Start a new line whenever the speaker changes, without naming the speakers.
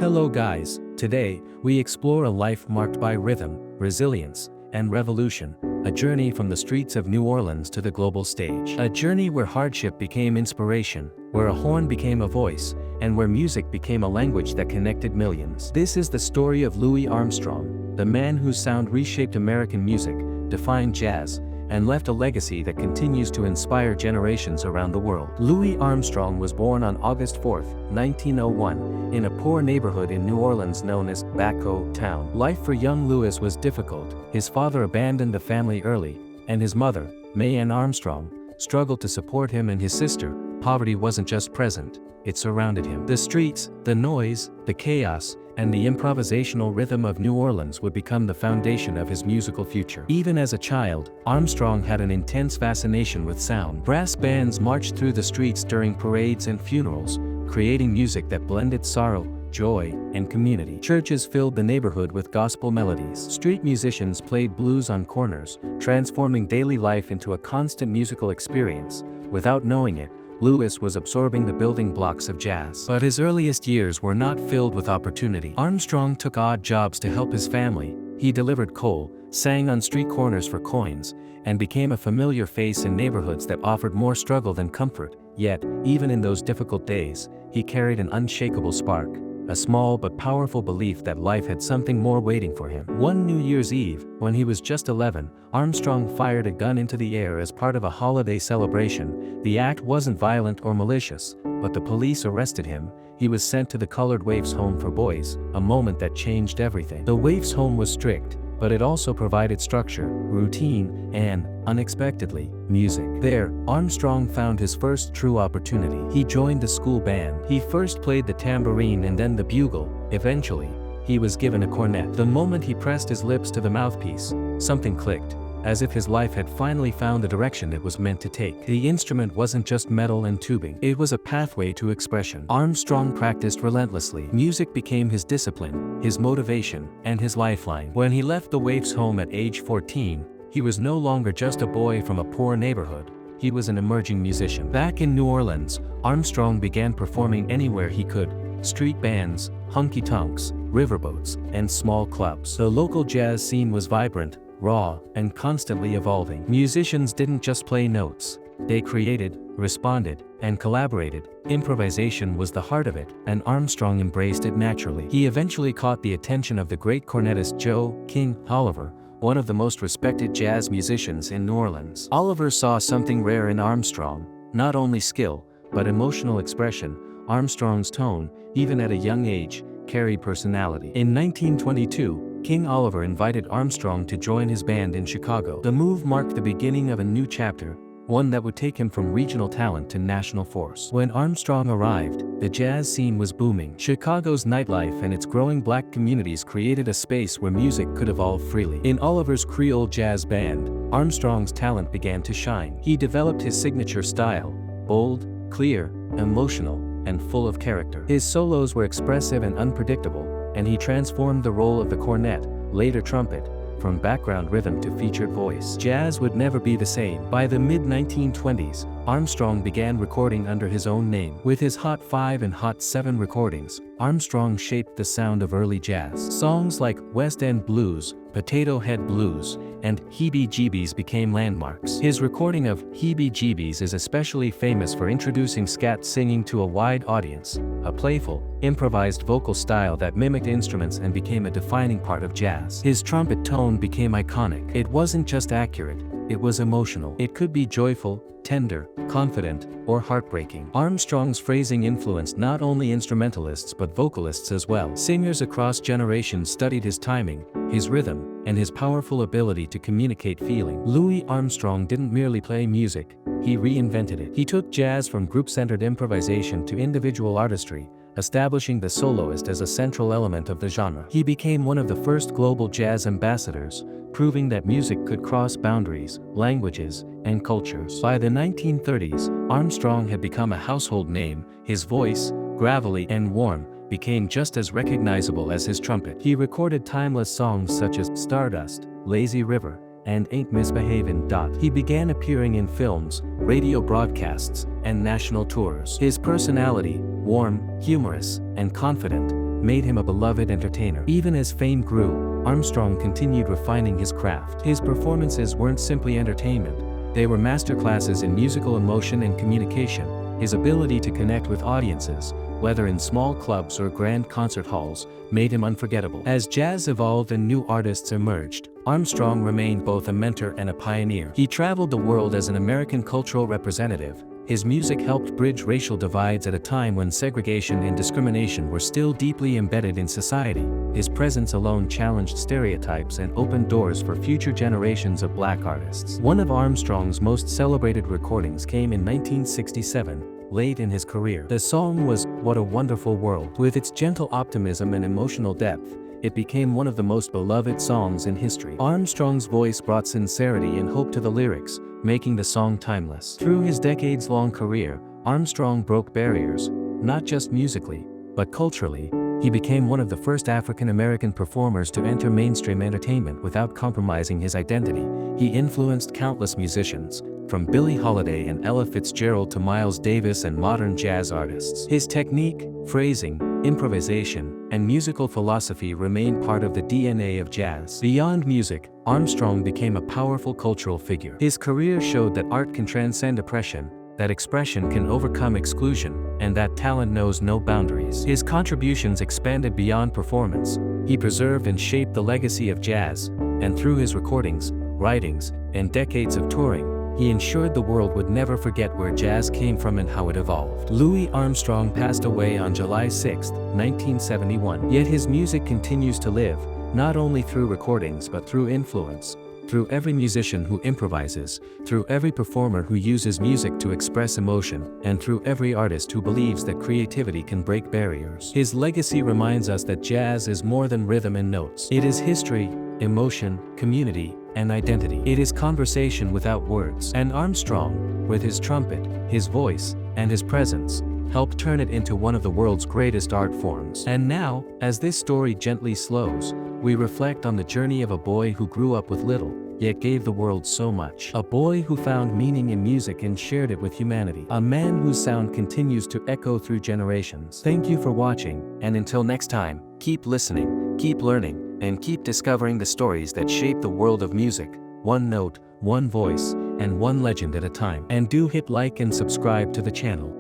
Hello guys, today, we explore a life marked by rhythm, resilience, and revolution, a journey from the streets of New Orleans to the global stage. A journey where hardship became inspiration, where a horn became a voice, and where music became a language that connected millions. This is the story of Louis Armstrong, the man whose sound reshaped American music, defined jazz, and left a legacy that continues to inspire generations around the world. Louis Armstrong was born on August 4, 1901, in a poor neighborhood in New Orleans known as Bacco Town. Life for young Louis was difficult. His father abandoned the family early, and his mother, May Ann Armstrong, struggled to support him and his sister. Poverty wasn't just present, it surrounded him. The streets, the noise, the chaos, and the improvisational rhythm of New Orleans would become the foundation of his musical future. Even as a child, Armstrong had an intense fascination with sound. Brass bands marched through the streets during parades and funerals, creating music that blended sorrow, joy, and community. Churches filled the neighborhood with gospel melodies. Street musicians played blues on corners, transforming daily life into a constant musical experience. Without knowing it, Louis was absorbing the building blocks of jazz. But his earliest years were not filled with opportunity. Armstrong took odd jobs to help his family. He delivered coal, sang on street corners for coins, and became a familiar face in neighborhoods that offered more struggle than comfort. Yet, even in those difficult days, he carried an unshakable spark, a small but powerful belief that life had something more waiting for him. One New Year's Eve, when he was just 11, Armstrong fired a gun into the air as part of a holiday celebration. The act wasn't violent or malicious, but the police arrested him. He was sent to the Colored Waifs Home for boys, a moment that changed everything. The Waifs Home was strict, but it also provided structure, routine, and, unexpectedly, music. There, Armstrong found his first true opportunity. He joined the school band. He first played the tambourine and then the bugle. Eventually, he was given a cornet. The moment he pressed his lips to the mouthpiece, something clicked, as if his life had finally found the direction it was meant to take. The instrument wasn't just metal and tubing. It was a pathway to expression. Armstrong practiced relentlessly. Music became his discipline, his motivation, and his lifeline. When he left the Waifs Home at age 14, he was no longer just a boy from a poor neighborhood. He was an emerging musician. Back in New Orleans, Armstrong began performing anywhere he could: street bands, honky-tonks, riverboats, and small clubs. The local jazz scene was vibrant, raw, and constantly evolving. Musicians didn't just play notes. They created, responded, and collaborated. Improvisation was the heart of it, and Armstrong embraced it naturally. He eventually caught the attention of the great cornetist Joe "King" Oliver, one of the most respected jazz musicians in New Orleans. Oliver saw something rare in Armstrong: not only skill, but emotional expression. Armstrong's tone, even at a young age, carried personality. In 1922, King Oliver invited Armstrong to join his band in Chicago. The move marked the beginning of a new chapter, one that would take him from regional talent to national force. When Armstrong arrived, the jazz scene was booming. Chicago's nightlife and its growing black communities created a space where music could evolve freely. In Oliver's Creole jazz band, Armstrong's talent began to shine. He developed his signature style: bold, clear, emotional, and full of character. His solos were expressive and unpredictable, and he transformed the role of the cornet, later trumpet, from background rhythm to featured voice. Jazz would never be the same. By the mid-1920s, Armstrong began recording under his own name. With his Hot 5 and Hot 7 recordings, Armstrong shaped the sound of early jazz. Songs like West End Blues, Potato Head Blues, and Heebie-Jeebies became landmarks. His recording of Heebie-Jeebies is especially famous for introducing scat singing to a wide audience, a playful, improvised vocal style that mimicked instruments and became a defining part of jazz. His trumpet tone became iconic. It wasn't just accurate, it was emotional. It could be joyful, tender, confident, or heartbreaking. Armstrong's phrasing influenced not only instrumentalists but vocalists as well. Singers across generations studied his timing, his rhythm, and his powerful ability to communicate feeling. Louis Armstrong didn't merely play music, he reinvented it. He took jazz from group-centered improvisation to individual artistry, establishing the soloist as a central element of the genre. He became one of the first global jazz ambassadors, proving that music could cross boundaries, languages, and cultures. By the 1930s, Armstrong had become a household name. His voice, gravelly and warm, became just as recognizable as his trumpet. He recorded timeless songs such as Stardust, Lazy River, and Ain't Misbehavin'. He began appearing in films, radio broadcasts, and national tours. His personality, warm, humorous, and confident, made him a beloved entertainer. Even as fame grew, Armstrong continued refining his craft. His performances weren't simply entertainment, they were masterclasses in musical emotion and communication. His ability to connect with audiences, whether in small clubs or grand concert halls, made him unforgettable. As jazz evolved and new artists emerged, Armstrong remained both a mentor and a pioneer. He traveled the world as an American cultural representative. His music helped bridge racial divides at a time when segregation and discrimination were still deeply embedded in society. His presence alone challenged stereotypes and opened doors for future generations of black artists. One of Armstrong's most celebrated recordings came in 1967, late in his career. The song was "What a Wonderful World." With its gentle optimism and emotional depth, it became one of the most beloved songs in history. Armstrong's voice brought sincerity and hope to the lyrics, making the song timeless. Through his decades-long career, Armstrong broke barriers, not just musically, but culturally. He became one of the first African-American performers to enter mainstream entertainment without compromising his identity. He influenced countless musicians, from Billie Holiday and Ella Fitzgerald to Miles Davis and modern jazz artists. His technique, phrasing, improvisation, and musical philosophy remain part of the DNA of jazz. Beyond music, Armstrong became a powerful cultural figure. His career showed that art can transcend oppression, that expression can overcome exclusion, and that talent knows no boundaries. His contributions expanded beyond performance. He preserved and shaped the legacy of jazz, and through his recordings, writings, and decades of touring, he ensured the world would never forget where jazz came from and how it evolved. Louis Armstrong passed away on July 6, 1971. Yet his music continues to live, not only through recordings but through influence. Through every musician who improvises, through every performer who uses music to express emotion, and through every artist who believes that creativity can break barriers. His legacy reminds us that jazz is more than rhythm and notes. It is history, emotion, community, and identity. It is conversation without words. And Armstrong, with his trumpet, his voice, and his presence, helped turn it into one of the world's greatest art forms. And now, as this story gently slows, we reflect on the journey of a boy who grew up with little, yet gave the world so much. A boy who found meaning in music and shared it with humanity. A man whose sound continues to echo through generations. Thank you for watching, and until next time, keep listening, keep learning, and keep discovering the stories that shape the world of music, one note, one voice, and one legend at a time. And do hit like and subscribe to the channel.